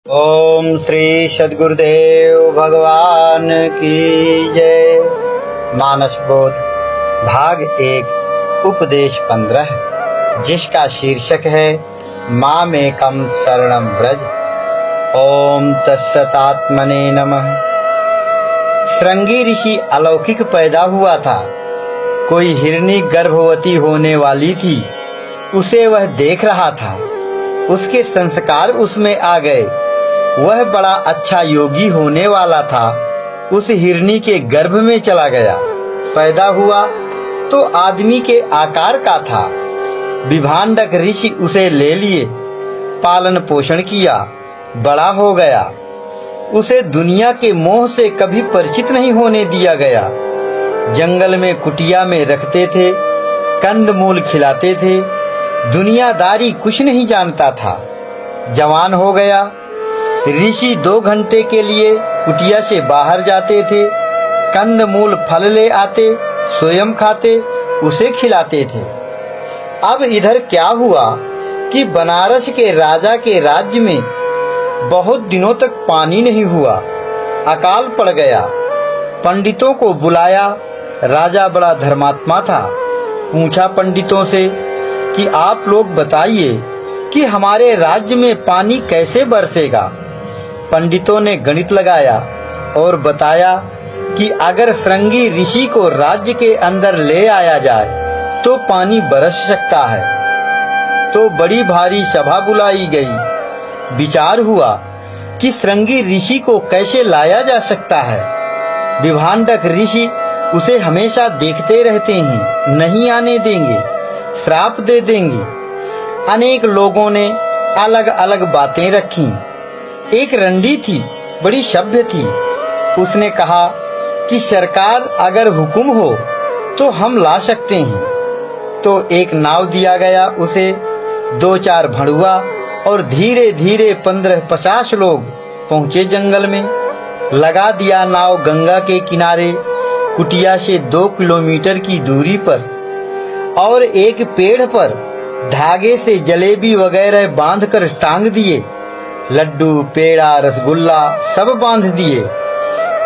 ओम श्री सद्गुरुदेव भगवान की जय। मानस बोध भाग 1 उपदेश 15 जिसका शीर्षक है मामेकं शरणं व्रज। ओम तत्सतात्मने नमः। श्रृंगी ऋषि अलौकिक पैदा हुआ था। कोई हिरनी गर्भवती होने वाली थी, उसे वह देख रहा था। उसके संस्कार उसमें आ गए। वह बड़ा अच्छा योगी होने वाला था। उस हिरनी के गर्भ में चला गया। पैदा हुआ तो आदमी के आकार का था। विभांडक ऋषि उसे ले लिए, पालन पोषण किया, बड़ा हो गया। उसे दुनिया के मोह से कभी परिचित नहीं होने दिया गया। जंगल में कुटिया में रखते थे, कंदमूल खिलाते थे। दुनियादारी कुछ नहीं जानता था। जवान हो गया। ऋषि 2 घंटे के लिए कुटिया से बाहर जाते थे, कंदमूल फल ले आते, स्वयं खाते, उसे खिलाते थे। अब इधर क्या हुआ कि बनारस के राजा के राज्य में बहुत दिनों तक पानी नहीं हुआ। अकाल पड़ गया। पंडितों को बुलाया। राजा बड़ा धर्मात्मा था। पूछा पंडितों से कि आप लोग बताइए कि हमारे राज्य में पानी कैसे बरसेगा। पंडितों ने गणित लगाया और बताया कि अगर श्रृंगी ऋषि को राज्य के अंदर ले आया जाए तो पानी बरस सकता है। तो बड़ी भारी सभा बुलाई गई। विचार हुआ कि श्रृंगी ऋषि को कैसे लाया जा सकता है। विभांडक ऋषि उसे हमेशा देखते रहते हैं, नहीं आने देंगे, श्राप दे देंगे। अनेक लोगों ने अलग अलग बातें रखी। एक रंडी थी, बड़ी सभ्य थी। उसने कहा कि सरकार अगर हुक्म हो तो हम ला सकते हैं। तो एक नाव दिया गया उसे, 2-4 भड़ुआ और धीरे धीरे 15-50 लोग पहुंचे जंगल में। लगा दिया नाव गंगा के किनारे, कुटिया से 2 किलोमीटर की दूरी पर, और एक पेड़ पर धागे से जलेबी वगैरह बांधकर टांग दिए। लड्डू, पेड़ा, रसगुल्ला सब बांध दिए।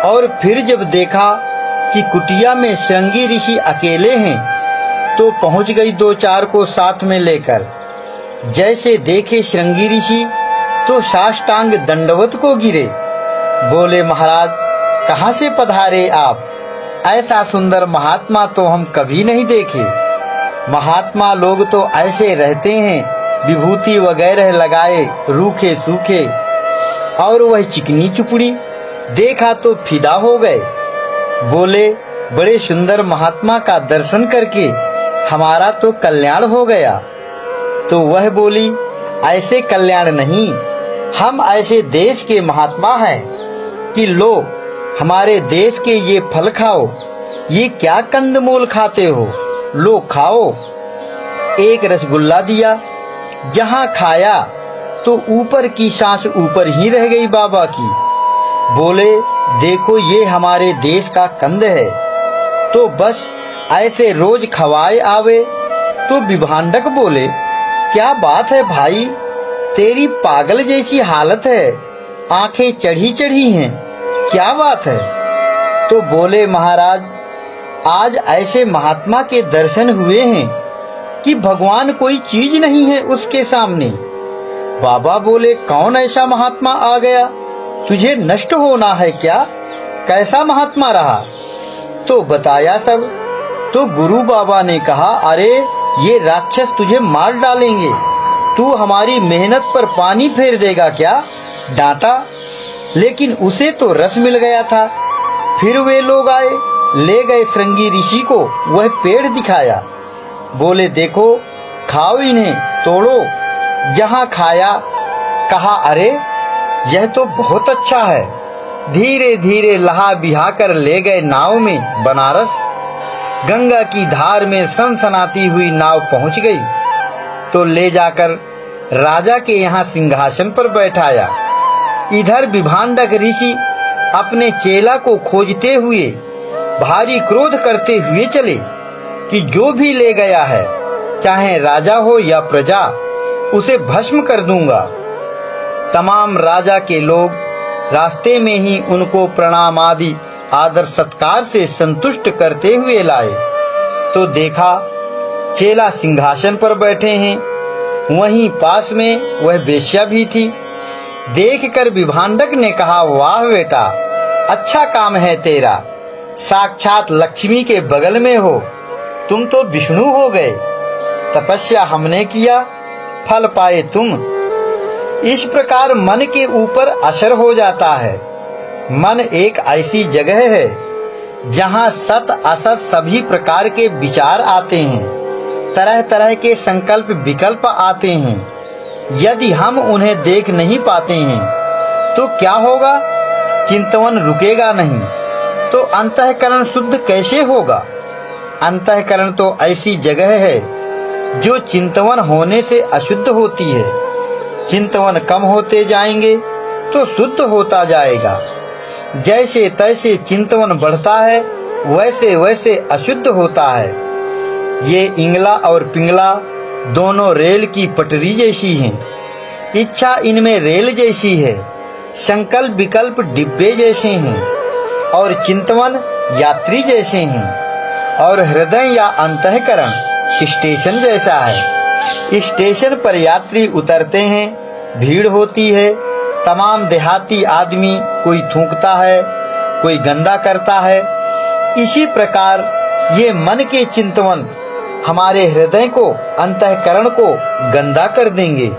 और फिर जब देखा कि कुटिया में श्रृंगी ऋषि अकेले हैं तो पहुंच गई 2-4 को साथ में लेकर। जैसे देखे श्रृंगी ऋषि तो साष्टांग दंडवत को गिरे। बोले, महाराज कहाँ से पधारे आप? ऐसा सुंदर महात्मा तो हम कभी नहीं देखे। महात्मा लोग तो ऐसे रहते हैं, विभूति वगैरह लगाए, रूखे सूखे। और वह चिकनी चुपड़ी देखा तो फिदा हो गए। बोले, बड़े सुंदर महात्मा का दर्शन करके हमारा तो कल्याण हो गया। तो वह बोली, ऐसे कल्याण नहीं, हम ऐसे देश के महात्मा हैं कि लो हमारे देश के ये फल खाओ। ये क्या कंदमूल खाते हो, लो खाओ। एक रसगुल्ला दिया। जहाँ खाया तो ऊपर की सांस ऊपर ही रह गई बाबा की। बोले, देखो ये हमारे देश का कंद है, तो बस ऐसे रोज खवाए आवे। तो विभांडक बोले, क्या बात है भाई, तेरी पागल जैसी हालत है, आंखें चढ़ी चढ़ी हैं, क्या बात है? तो बोले, महाराज आज ऐसे महात्मा के दर्शन हुए हैं कि भगवान कोई चीज नहीं है उसके सामने। बाबा बोले, कौन ऐसा महात्मा आ गया? तुझे नष्ट होना है क्या? कैसा महात्मा रहा? तो बताया सब। तो गुरु बाबा ने कहा, अरे ये राक्षस तुझे मार डालेंगे, तू हमारी मेहनत पर पानी फेर देगा क्या? डांटा, लेकिन उसे तो रस मिल गया था। फिर वे लोग आए, ले गए श्रृंगी ऋषि को, वह पेड़ दिखाया। बोले, देखो खाओ इन्हें, तोड़ो। जहाँ खाया कहा, अरे यह तो बहुत अच्छा है। धीरे धीरे लहा बिहा कर ले गए नाव में बनारस। गंगा की धार में सनसनाती हुई नाव पहुंच गई तो ले जाकर राजा के यहाँ सिंहासन पर बैठाया। इधर विभांडक ऋषि अपने चेला को खोजते हुए भारी क्रोध करते हुए चले कि जो भी ले गया है, चाहे राजा हो या प्रजा, उसे भस्म कर दूंगा। तमाम राजा के लोग रास्ते में ही उनको प्रणाम आदि आदर सत्कार से संतुष्ट करते हुए लाए तो देखा चेला सिंहासन पर बैठे हैं, वहीं पास में वह वेश्या भी थी। देखकर विभांडक ने कहा, वाह बेटा, अच्छा काम है तेरा, साक्षात लक्ष्मी के बगल में हो, तुम तो विष्णु हो गए। तपस्या हमने किया, फल पाए तुम। इस प्रकार मन के ऊपर असर हो जाता है। मन एक ऐसी जगह है जहाँ सत असत सभी प्रकार के विचार आते हैं, तरह तरह के संकल्प विकल्प आते हैं। यदि हम उन्हें देख नहीं पाते हैं तो क्या होगा? चिंतन रुकेगा नहीं तो अंतःकरण शुद्ध कैसे होगा? अंतःकरण तो ऐसी जगह है जो चिंतन होने से अशुद्ध होती है। चिंतन कम होते जाएंगे तो शुद्ध होता जाएगा। जैसे तैसे चिंतन बढ़ता है वैसे वैसे अशुद्ध होता है। ये इंगला और पिंगला दोनों रेल की पटरी जैसी हैं। इच्छा इनमें रेल जैसी है, संकल्प विकल्प डिब्बे जैसे हैं और चिंतन यात्री जैसे हैं और हृदय या अंतःकरण स्टेशन जैसा है। स्टेशन पर यात्री उतरते हैं, भीड़ होती है, तमाम देहाती आदमी, कोई थूकता है, कोई गंदा करता है। इसी प्रकार ये मन के चिंतन हमारे हृदय को, अंतःकरण को गंदा कर देंगे।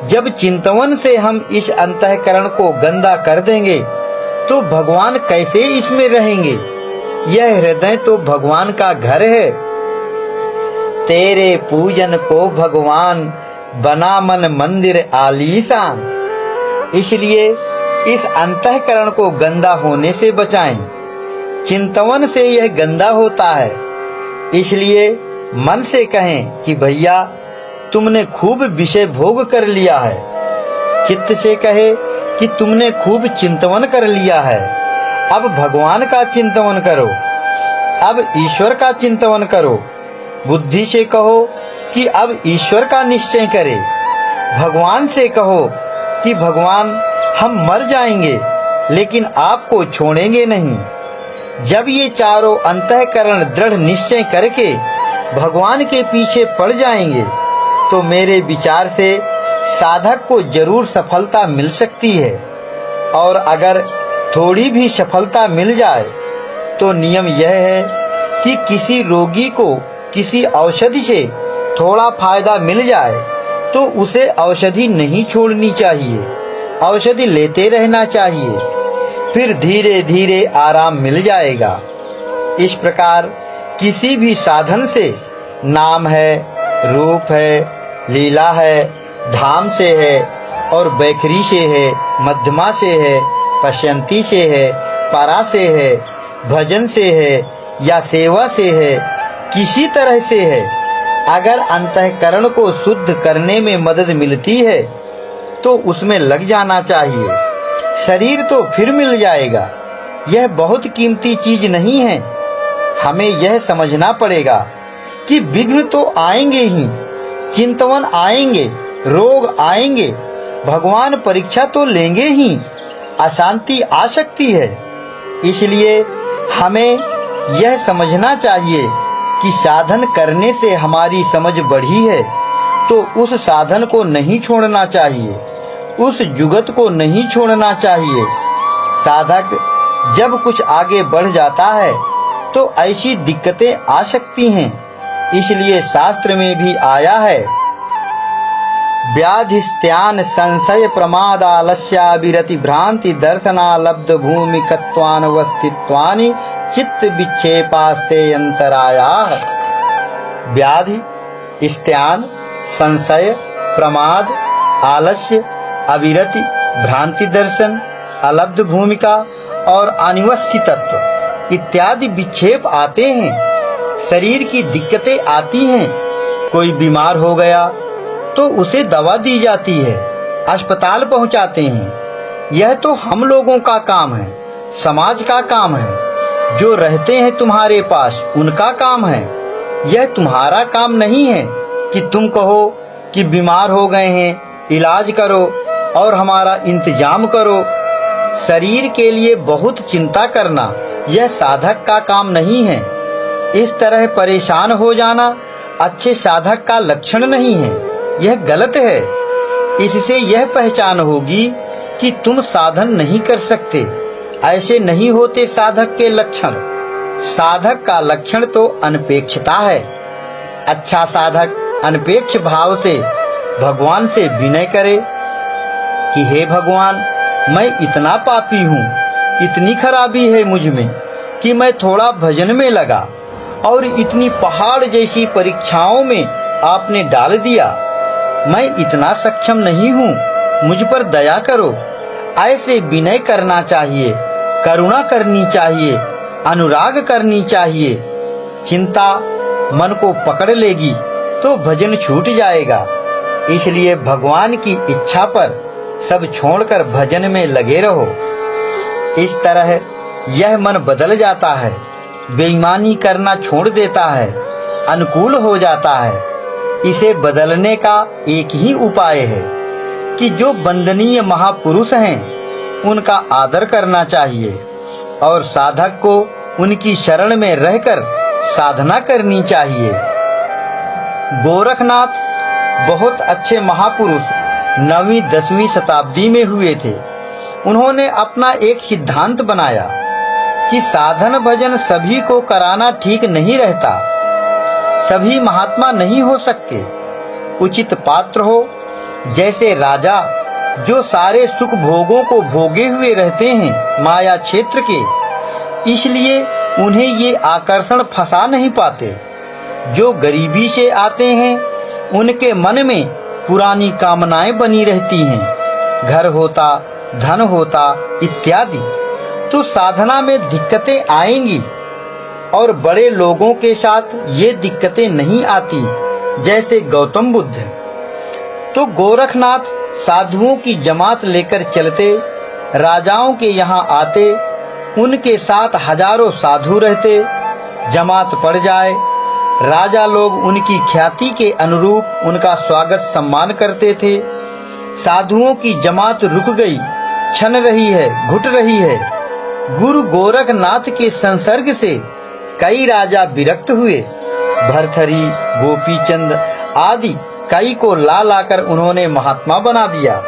जब चिंतन से हम इस अंतःकरण को गंदा कर देंगे तो भगवान कैसे इसमें रहेंगे? यह हृदय तो भगवान का घर है। तेरे पूजन को भगवान बना मन मंदिर आलीशान। इसलिए इस अंतःकरण को गंदा होने से बचाएं। चिंतन से यह गंदा होता है। इसलिए मन से कहें कि भैया तुमने खूब विषय भोग कर लिया है। चित्त से कहे कि तुमने खूब चिंतन कर लिया है, अब भगवान का चिंतन करो, अब ईश्वर का चिंतन करो। बुद्धि से कहो कि अब ईश्वर का निश्चय करे। भगवान से कहो कि भगवान हम मर जाएंगे लेकिन आपको छोड़ेंगे नहीं। जब ये चारों अंतःकरण दृढ़ निश्चय करके भगवान के पीछे पड़ जाएंगे तो मेरे विचार से साधक को जरूर सफलता मिल सकती है। और अगर थोड़ी भी सफलता मिल जाए तो नियम यह है कि किसी रोगी को किसी औषधि से थोड़ा फायदा मिल जाए तो उसे औषधि नहीं छोड़नी चाहिए, औषधि लेते रहना चाहिए, फिर धीरे धीरे आराम मिल जाएगा। इस प्रकार किसी भी साधन से, नाम है, रूप है, लीला है, धाम से है और बैखरी से है, मध्यमा से है, पश्यंती से है, परा से है, भजन से है या सेवा से है, किसी तरह से है, अगर अंतःकरण को शुद्ध करने में मदद मिलती है तो उसमें लग जाना चाहिए। शरीर तो फिर मिल जाएगा, यह बहुत कीमती चीज नहीं है। हमें यह समझना पड़ेगा कि विघ्न तो आएंगे ही, चिंतन आएंगे, रोग आएंगे, भगवान परीक्षा तो लेंगे ही, अशांति आ सकती है। इसलिए हमें यह समझना चाहिए कि साधन करने से हमारी समझ बढ़ी है तो उस साधन को नहीं छोड़ना चाहिए, उस जुगत को नहीं छोड़ना चाहिए। साधक जब कुछ आगे बढ़ जाता है तो ऐसी दिक्कतें आ सकती हैं। इसलिए शास्त्र में भी आया है, व्याधिस्त्यान संशय प्रमाद आलस्या विरति भ्रांति दर्शना लब्ध भूमिकत्वान वस्थित्वानि चित्त विक्षेपास्ते अंतरायाः। व्याधि, स्त्यान, संशय, प्रमाद, आलस्य, अविरति, भ्रांति दर्शन, अलब्ध भूमिका और अनिवस्थितत्व इत्यादि विक्षेप आते हैं। शरीर की दिक्कतें आती हैं। कोई बीमार हो गया तो उसे दवा दी जाती है, अस्पताल पहुंचाते हैं। यह तो हम लोगों का काम है, समाज का काम है। जो रहते हैं तुम्हारे पास उनका काम है। यह तुम्हारा काम नहीं है कि तुम कहो कि बीमार हो गए हैं, इलाज करो, और हमारा इंतजाम करो। शरीर के लिए बहुत चिंता करना यह साधक का काम नहीं है। इस तरह परेशान हो जाना अच्छे साधक का लक्षण नहीं है, यह गलत है। इससे यह पहचान होगी कि तुम साधन नहीं कर सकते। ऐसे नहीं होते साधक के लक्षण। साधक का लक्षण तो अनपेक्षता है। अच्छा साधक अनपेक्ष भाव से भगवान से विनय करे कि हे भगवान, मैं इतना पापी हूँ, इतनी खराबी है मुझ में कि मैं थोड़ा भजन में लगा और इतनी पहाड़ जैसी परीक्षाओं में आपने डाल दिया। मैं इतना सक्षम नहीं हूँ, मुझ पर दया करो। ऐसे विनय करना चाहिए, करुणा करनी चाहिए, अनुराग करनी चाहिए। चिंता मन को पकड़ लेगी तो भजन छूट जाएगा। इसलिए भगवान की इच्छा पर सब छोड़कर भजन में लगे रहो। इस तरह यह मन बदल जाता है, बेईमानी करना छोड़ देता है, अनुकूल हो जाता है। इसे बदलने का एक ही उपाय है कि जो वंदनीय महापुरुष हैं उनका आदर करना चाहिए और साधक को उनकी शरण में रहकर साधना करनी चाहिए। गोरखनाथ बहुत अच्छे महापुरुष 9वीं 10वीं शताब्दी में हुए थे। उन्होंने अपना एक सिद्धांत बनाया कि साधन भजन सभी को कराना ठीक नहीं रहता। सभी महात्मा नहीं हो सकते। उचित पात्र हो, जैसे राजा जो सारे सुख भोगों को भोगे हुए रहते हैं माया क्षेत्र के, इसलिए उन्हें ये आकर्षण फंसा नहीं पाते। जो गरीबी से आते हैं उनके मन में पुरानी कामनाएं बनी रहती हैं, घर होता, धन होता इत्यादि। तो साधना में दिक्कतें आएंगी और बड़े लोगों के साथ ये दिक्कतें नहीं आती, जैसे गौतम बुद्ध। तो गोरखनाथ साधुओं की जमात लेकर चलते, राजाओं के यहाँ आते, उनके साथ हजारों साधु रहते। जमात पड़ जाए, राजा लोग उनकी ख्याति के अनुरूप उनका स्वागत सम्मान करते थे। साधुओं की जमात रुक गई, छन रही है, घुट रही है। गुरु गोरखनाथ के संसर्ग से कई राजा विरक्त हुए। भर्तृहरि, गोपीचंद आदि कई को ला लाकर उन्होंने महात्मा बना दिया।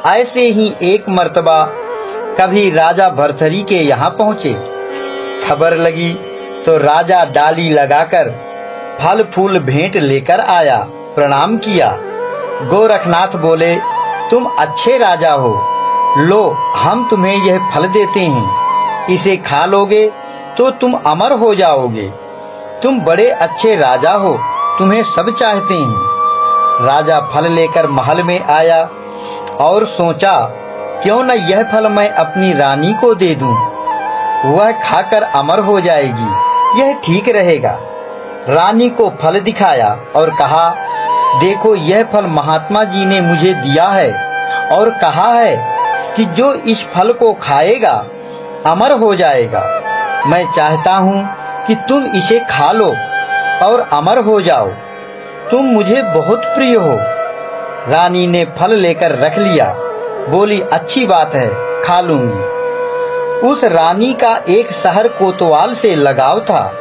ऐसे ही एक मर्तबा कभी राजा भर्तृहरि के यहाँ पहुँचे। खबर लगी तो राजा डाली लगाकर फल फूल भेंट लेकर आया, प्रणाम किया। गोरखनाथ बोले, तुम अच्छे राजा हो, लो हम तुम्हें यह फल देते हैं, इसे खा लोगे तो तुम अमर हो जाओगे। तुम बड़े अच्छे राजा हो, तुम्हें सब चाहते हैं। राजा फल लेकर महल में आया और सोचा, क्यों न यह फल मैं अपनी रानी को दे दूं, वह खाकर अमर हो जाएगी, यह ठीक रहेगा। रानी को फल दिखाया और कहा, देखो यह फल महात्मा जी ने मुझे दिया है और कहा है कि जो इस फल को खाएगा अमर हो जाएगा। मैं चाहता हूँ कि तुम इसे खा लो और अमर हो जाओ। तुम मुझे बहुत प्रिय हो। रानी ने फल लेकर रख लिया, बोली, अच्छी बात है, खा लूंगी। उस रानी का एक शहर कोतवाल से लगाव था,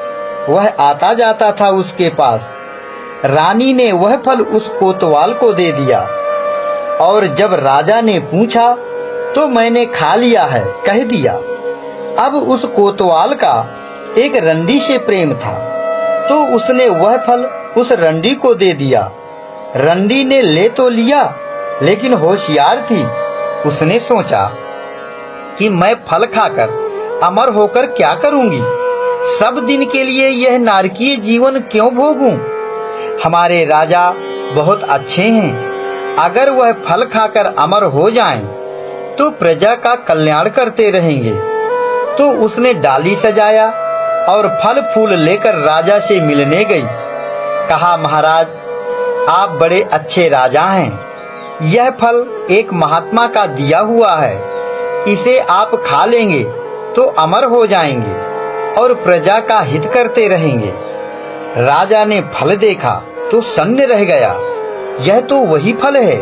वह आता जाता था उसके पास। रानी ने वह फल उस कोतवाल को दे दिया और जब राजा ने पूछा तो मैंने खा लिया है कह दिया। अब उस कोतवाल का एक रंडी से प्रेम था, तो उसने वह फल उस रंडी को दे दिया। रंडी ने ले तो लिया, लेकिन होशियार थी। उसने सोचा कि मैं फल खाकर अमर होकर क्या करूंगी, सब दिन के लिए यह नारकीय जीवन क्यों भोगूं। हमारे राजा बहुत अच्छे हैं, अगर वह फल खाकर अमर हो जाएं, तो प्रजा का कल्याण करते रहेंगे। तो उसने डाली सजाया और फल फूल लेकर राजा से मिलने गई। कहा, महाराज आप बड़े अच्छे राजा हैं, यह फल एक महात्मा का दिया हुआ है, इसे आप खा लेंगे तो अमर हो जाएंगे और प्रजा का हित करते रहेंगे। राजा ने फल देखा तो सन्न रह गया, यह तो वही फल है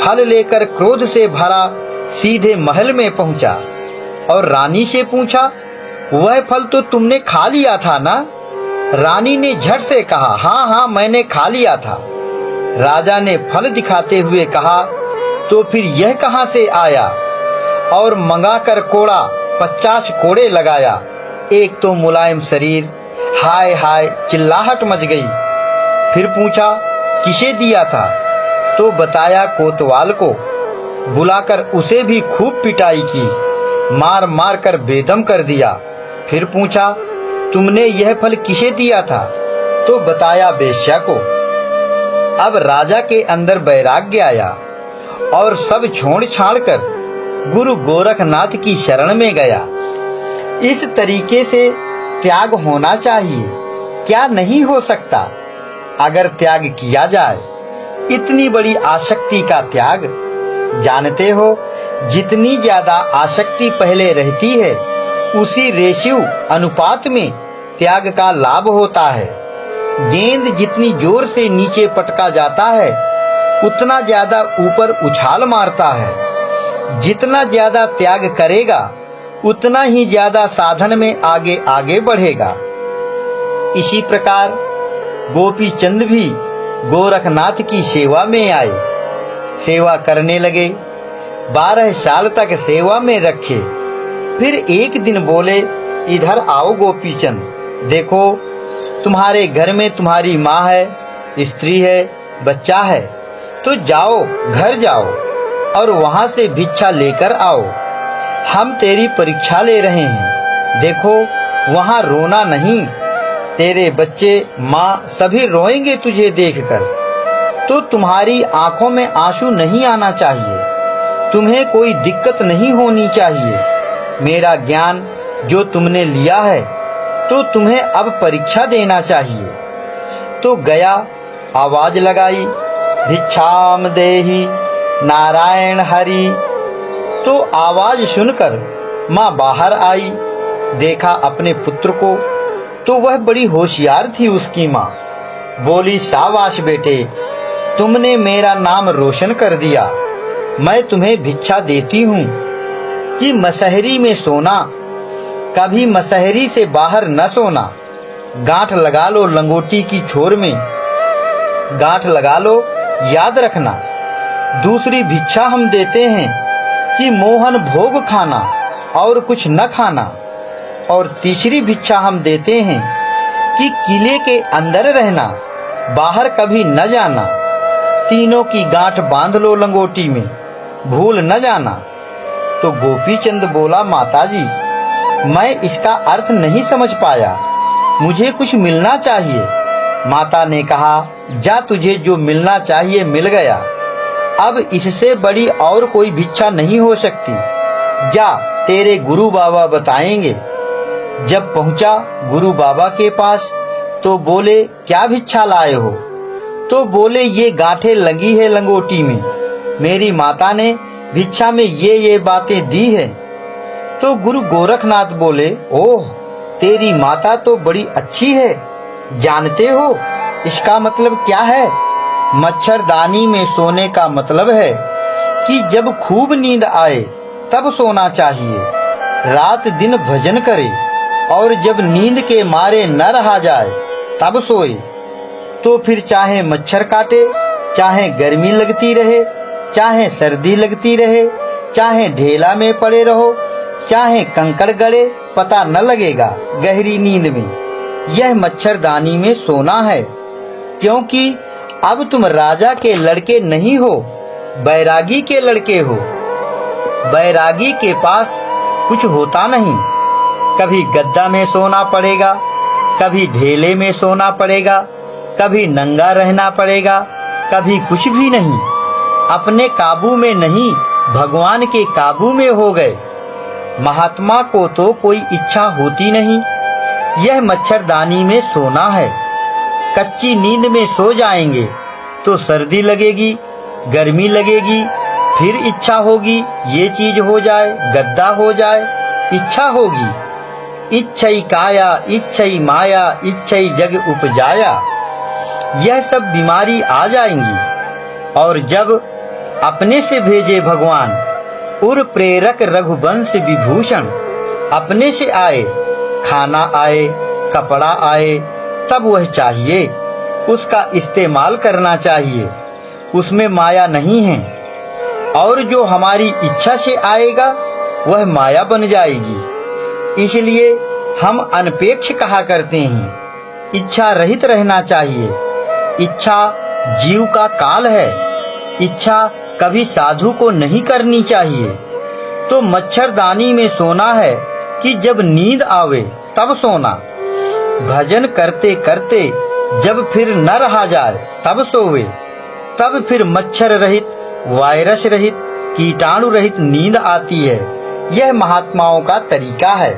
फल लेकर क्रोध से भरा सीधे महल में पहुंचा और रानी से पूछा, वह फल तो तुमने खा लिया था ना? रानी ने झट से कहा, हाँ हाँ, मैंने खा लिया था। राजा ने फल दिखाते हुए कहा, तो फिर यह कहाँ से आया? और मंगाकर कोड़ा 50 कोड़े लगाया। एक तो मुलायम शरीर, हाय हाय चिल्लाहट मच गई। फिर पूछा, किसे दिया था? तो बताया कोतवाल को। बुलाकर उसे भी खूब पिटाई की, मार मार कर बेदम कर दिया। फिर पूछा, तुमने यह फल किसे दिया था? तो बताया बेश्या को। अब राजा के अंदर वैराग्य आया और सब छोड़ छाड़ कर गुरु गोरखनाथ की शरण में गया। इस तरीके से त्याग होना चाहिए, क्या नहीं हो सकता अगर त्याग किया जाए? इतनी बड़ी आसक्ति का त्याग। जानते हो, जितनी ज्यादा आसक्ति पहले रहती है, उसी रेशियो अनुपात में त्याग का लाभ होता है। गेंद जितनी जोर से नीचे पटका जाता है, उतना ज्यादा ऊपर उछाल मारता है। जितना ज्यादा त्याग करेगा, उतना ही ज्यादा साधन में आगे आगे बढ़ेगा। इसी प्रकार गोपी चंद भी गोरखनाथ की सेवा में आए, सेवा करने लगे। 12 साल तक सेवा में रखे। फिर एक दिन बोले, इधर आओ गोपीचंद, देखो तुम्हारे घर में तुम्हारी माँ है, स्त्री है, बच्चा है, तो जाओ घर जाओ और वहां से भिक्षा लेकर आओ। हम तेरी परीक्षा ले रहे हैं। देखो वहां रोना नहीं, तेरे बच्चे, माँ सभी रोएंगे तुझे देखकर। तो तुम्हारी आंखों में आंसू नहीं आना चाहिए, तुम्हें कोई दिक्कत नहीं होनी चाहिए। मेरा ज्ञान जो तुमने लिया है, तो तुम्हें अब परीक्षा देना चाहिए। तो गया, आवाज लगाई, भिक्षाम देहि नारायण हरि। तो आवाज सुनकर माँ बाहर आई। देखा अपने पुत्र को, तो वह बड़ी होशियार थी उसकी माँ। बोली, शाबाश बेटे, तुमने मेरा नाम रोशन कर दिया। मैं तुम्हें भिक्षा देती हूँ कि मसहरी में सोना, कभी मसहरी से बाहर न सोना। गांठ लगा लो लंगोटी की छोर में, गांठ लगा लो, याद रखना। दूसरी भिक्षा हम देते हैं कि मोहन भोग खाना और कुछ न खाना। और तीसरी भिक्षा हम देते हैं कि किले के अंदर रहना, बाहर कभी न जाना। तीनों की गांठ बांध लो लंगोटी में, भूल न जाना। तो गोपीचंद बोला, माताजी, मैं इसका अर्थ नहीं समझ पाया, मुझे कुछ मिलना चाहिए। माता ने कहा, जा, तुझे जो मिलना चाहिए मिल गया। अब इससे बड़ी और कोई भिक्षा नहीं हो सकती। जा, तेरे गुरु बाबा बताएंगे। जब पहुंचा गुरु बाबा के पास, तो बोले, क्या भिक्षा लाए हो? तो बोले, ये गांठें लगी है लंगोटी में, मेरी माता ने भिक्षा में ये बातें दी है। तो गुरु गोरखनाथ बोले, ओह, तेरी माता तो बड़ी अच्छी है। जानते हो इसका मतलब क्या है? मच्छरदानी में सोने का मतलब है कि जब खूब नींद आए तब सोना चाहिए, रात दिन भजन करे और जब नींद के मारे न रहा जाए तब सोए। तो फिर चाहे मच्छर काटे, चाहे गर्मी लगती रहे, चाहे सर्दी लगती रहे, चाहे ढेला में पड़े रहो, चाहे कंकड़ गड़े, पता न लगेगा गहरी नींद में। यह मच्छरदानी में सोना है, क्योंकि अब तुम राजा के लड़के नहीं हो, बैरागी के लड़के हो। बैरागी के पास कुछ होता नहीं, कभी गद्दा में सोना पड़ेगा, कभी ढेले में सोना पड़ेगा, कभी नंगा रहना पड़ेगा, कभी कुछ भी नहीं। अपने काबू में नहीं, भगवान के काबू में हो गए। महात्मा को तो कोई इच्छा होती नहीं। यह मच्छरदानी में सोना है। कच्ची नींद में सो जाएंगे तो सर्दी लगेगी, गर्मी लगेगी, फिर इच्छा होगी ये चीज हो जाए, गद्दा हो जाए, इच्छा होगी। इच्छई काया, इच्छई माया, इच्छई जग उपजाया। यह सब बीमारी आ जाएंगी। और जब अपने से भेजे भगवान, उर प्रेरक रघुवंश विभूषण। अपने से आए, खाना आए, कपड़ा आए, तब वह चाहिए, उसका इस्तेमाल करना चाहिए, उसमें माया नहीं है। और जो हमारी इच्छा से आएगा वह माया बन जाएगी। इसलिए हम अनपेक्ष कहा करते हैं। इच्छा रहित रहना चाहिए। इच्छा जीव का काल है। इच्छा कभी साधु को नहीं करनी चाहिए। तो मच्छरदानी में सोना है कि जब नींद आवे तब सोना। भजन करते करते जब फिर न रहा जाए तब सोवे। तब फिर मच्छर रहित, वायरस रहित, कीटाणु रहित नींद आती है। यह महात्माओं का तरीका है।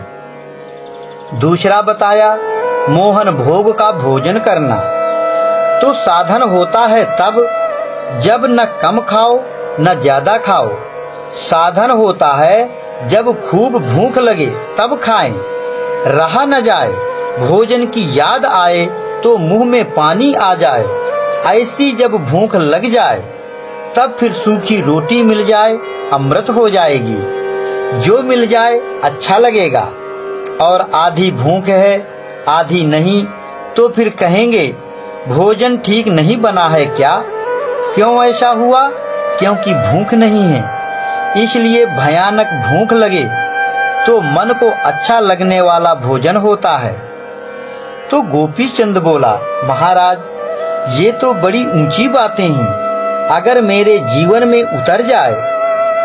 दूसरा बताया मोहन भोग का भोजन करना। तो साधन होता है तब जब न कम खाओ न ज्यादा खाओ। साधन होता है जब खूब भूख लगे तब खाएं, रहा न जाए, भोजन की याद आए तो मुंह में पानी आ जाए। ऐसी जब भूख लग जाए तब फिर सूखी रोटी मिल जाए अमृत हो जाएगी। जो मिल जाए अच्छा लगेगा। और आधी भूख है आधी नहीं तो फिर कहेंगे भोजन ठीक नहीं बना है क्या? क्यों ऐसा हुआ? क्योंकि भूख नहीं है। इसलिए भयानक भूख लगे तो मन को अच्छा लगने वाला भोजन होता है। तो गोपी चंद बोला, महाराज ये तो बड़ी ऊंची बातें हैं। अगर मेरे जीवन में उतर जाए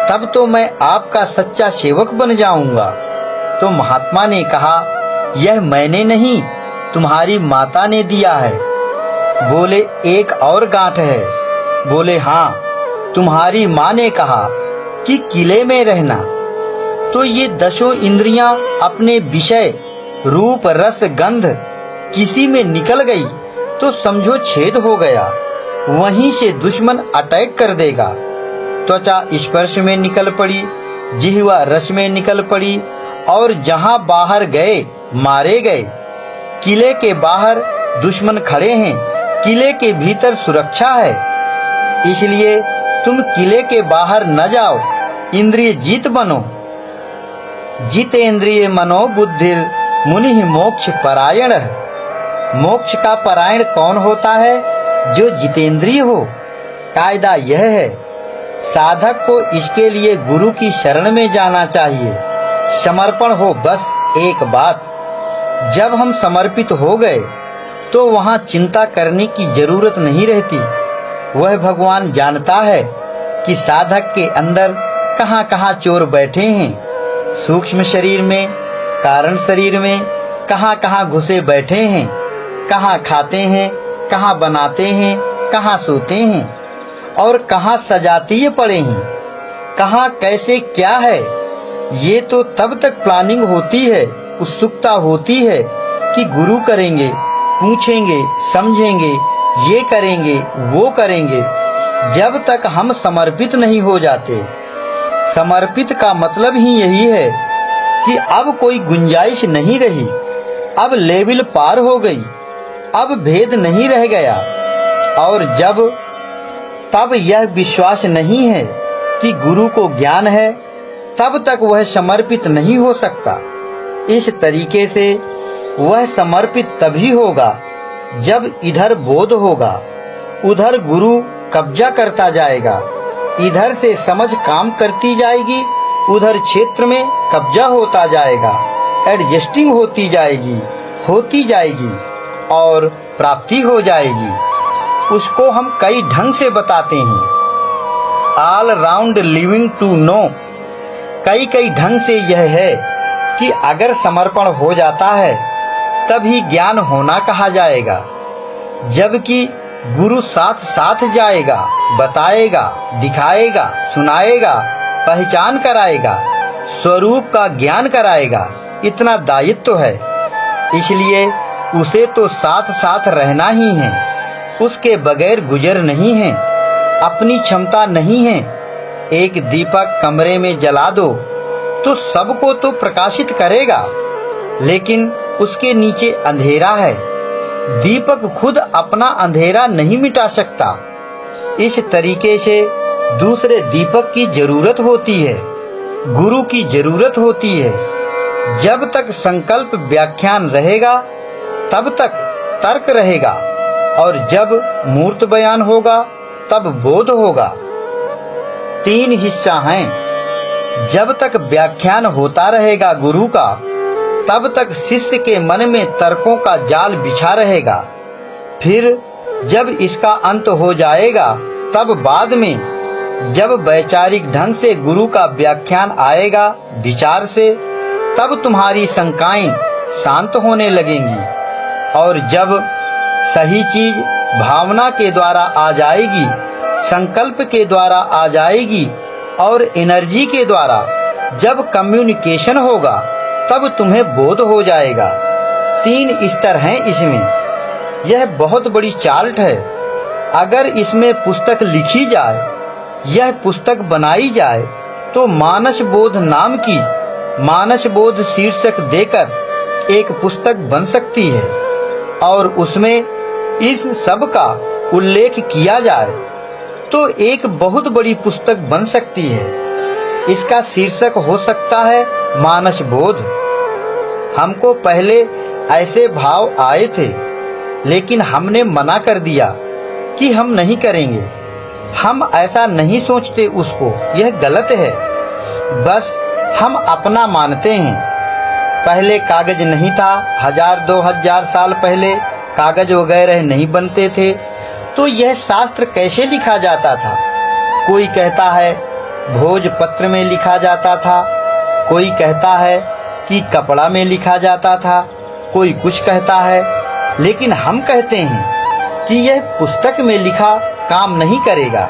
तब तो मैं आपका सच्चा सेवक बन जाऊंगा। तो महात्मा ने कहा, यह मैंने नहीं तुम्हारी माता ने दिया है। बोले एक और गांठ है। बोले हाँ, तुम्हारी माँ ने कहा कि किले में रहना। तो ये 10 इंद्रियां अपने विषय रूप रस गंध किसी में निकल गई तो समझो छेद हो गया। वहीं से दुश्मन अटैक कर देगा। त्वचा स्पर्श में निकल पड़ी, जिह्वा रस में निकल पड़ी और जहां बाहर गए मारे गए। किले के बाहर दुश्मन खड़े हैं, किले के भीतर सुरक्षा है। इसलिए तुम किले के बाहर न जाओ, इंद्रिय जीत बनो। जितेंद्रिय मनो बुद्धिर मुनि मोक्ष परायण। मोक्ष का परायण कौन होता है? जो जितेंद्रिय हो। कायदा यह है, साधक को इसके लिए गुरु की शरण में जाना चाहिए। समर्पण हो बस एक बात। जब हम समर्पित हो गए तो वहां चिंता करने की जरूरत नहीं रहती। वह भगवान जानता है कि साधक के अंदर कहां कहां चोर बैठे हैं। सूक्ष्म शरीर में, कारण शरीर में कहां कहां घुसे बैठे हैं। कहां खाते हैं, कहां बनाते हैं, कहां सोते हैं और कहां सजातीय पड़े हैं। कहां कैसे क्या है, ये तो तब तक प्लानिंग होती है, उत्सुकता होती है कि गुरु करेंगे, पूछेंगे, समझेंगे, ये करेंगे, वो करेंगे, जब तक हम समर्पित नहीं हो जाते। समर्पित का मतलब ही यही है कि अब कोई गुंजाइश नहीं रही, अब लेवल पार हो गई, अब भेद नहीं रह गया। और जब तब यह विश्वास नहीं है कि गुरु को ज्ञान है, तब तक वह समर्पित नहीं हो सकता। इस तरीके से वह समर्पित तभी होगा जब इधर बोध होगा, उधर गुरु कब्जा करता जाएगा। इधर से समझ काम करती जाएगी, उधर क्षेत्र में कब्जा होता जाएगा। एडजस्टिंग होती जाएगी और प्राप्ति हो जाएगी। उसको हम कई ढंग से बताते हैं। All round living to know. कई ढंग से यह है कि अगर समर्पण हो जाता है तभी ज्ञान होना कहा जाएगा। जबकि गुरु साथ साथ जाएगा, बताएगा, दिखाएगा, सुनाएगा, पहचान कराएगा, स्वरूप का ज्ञान कराएगा। इतना दायित्व है। इसलिए उसे तो साथ साथ रहना ही है। उसके बगैर गुजर नहीं है। अपनी क्षमता नहीं है। एक दीपक कमरे में जला दो तो सबको तो प्रकाशित करेगा, लेकिन उसके नीचे अंधेरा है। दीपक खुद अपना अंधेरा नहीं मिटा सकता। इस तरीके से दूसरे दीपक की जरूरत होती है, गुरु की जरूरत होती है। जब तक संकल्प व्याख्यान रहेगा तब तक तर्क रहेगा, और जब मूर्त बयान होगा तब बोध होगा। 3 हिस्सा हैं। जब तक व्याख्यान होता रहेगा गुरु का, तब तक शिष्य के मन में तर्कों का जाल बिछा रहेगा। फिर जब इसका अंत हो जाएगा, तब बाद में जब वैचारिक ढंग से गुरु का व्याख्यान आएगा विचार से, तब तुम्हारी शंकाएं शांत होने लगेंगी। और जब सही चीज भावना के द्वारा आ जाएगी, संकल्प के द्वारा आ जाएगी, और एनर्जी के द्वारा जब कम्युनिकेशन होगा, तब तुम्हें बोध हो जाएगा। 3 स्तर हैं इसमें। यह बहुत बड़ी चार्ट है। अगर इसमें पुस्तक लिखी जाए, यह पुस्तक बनाई जाए, तो मानस बोध नाम की मानस बोध शीर्षक देकर एक पुस्तक बन सकती है, और उसमें इस सब का उल्लेख किया जाए तो एक बहुत बड़ी पुस्तक बन सकती है। इसका शीर्षक हो सकता है मानस बोध। हमको पहले ऐसे भाव आए थे, लेकिन हमने मना कर दिया कि हम नहीं करेंगे। हम ऐसा नहीं सोचते उसको, यह गलत है। बस हम अपना मानते हैं। पहले कागज नहीं था, 1000-2000 साल पहले कागज वगैरह नहीं बनते थे, तो यह शास्त्र कैसे लिखा जाता था? कोई कहता है भोजपत्र में लिखा जाता था, कोई कहता है कि कपड़ा में लिखा जाता था, कोई कुछ कहता है। लेकिन हम कहते हैं कि यह पुस्तक में लिखा काम नहीं करेगा।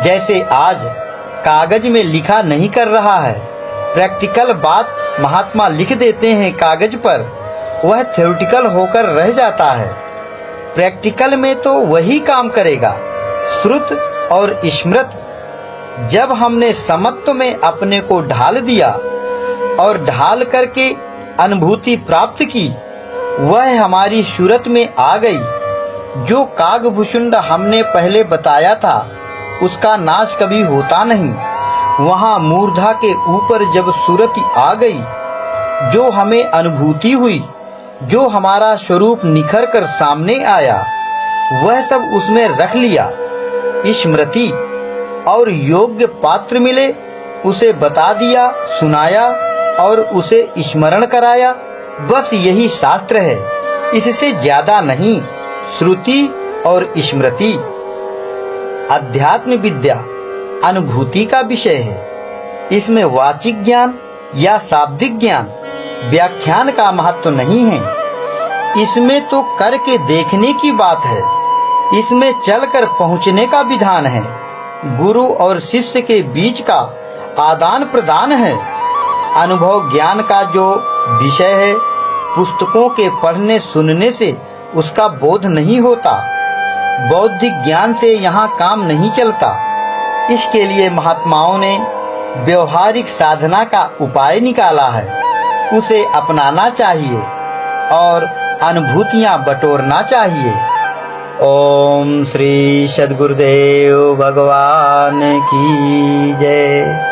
जैसे आज कागज में लिखा नहीं कर रहा है, प्रैक्टिकल बात महात्मा लिख देते हैं कागज पर, वह थ्योरेटिकल होकर रह जाता है। प्रैक्टिकल में तो वही काम करेगा, श्रुत और स्मृत। जब हमने समत्व में अपने को ढाल दिया और ढाल करके अनुभूति प्राप्त की, वह हमारी सूरत में आ गई। जो कागभूषुंड हमने पहले बताया था, उसका नाश कभी होता नहीं। वहाँ मूर्धा के ऊपर जब सूरत आ गई, जो हमें अनुभूति हुई, जो हमारा स्वरूप निखर कर सामने आया, वह सब उसमें रख लिया। स्मृति और योग्य पात्र मिले, उसे बता दिया, सुनाया और उसे स्मरण कराया। बस यही शास्त्र है, इससे ज्यादा नहीं। श्रुति और स्मृति। अध्यात्म विद्या अनुभूति का विषय है। इसमें वाचिक ज्ञान या शाब्दिक ज्ञान, व्याख्यान का महत्व नहीं है। इसमें तो करके देखने की बात है। इसमें चलकर पहुंचने का विधान है। गुरु और शिष्य के बीच का आदान प्रदान है। अनुभव ज्ञान का जो विषय है, पुस्तकों के पढ़ने सुनने से उसका बोध नहीं होता। बौद्धिक ज्ञान से यहाँ काम नहीं चलता। इसके लिए महात्माओं ने व्यवहारिक साधना का उपाय निकाला है। उसे अपनाना चाहिए और अनुभूतियां बटोरना चाहिए। ओम श्री सद्गुरुदेव भगवान की जय।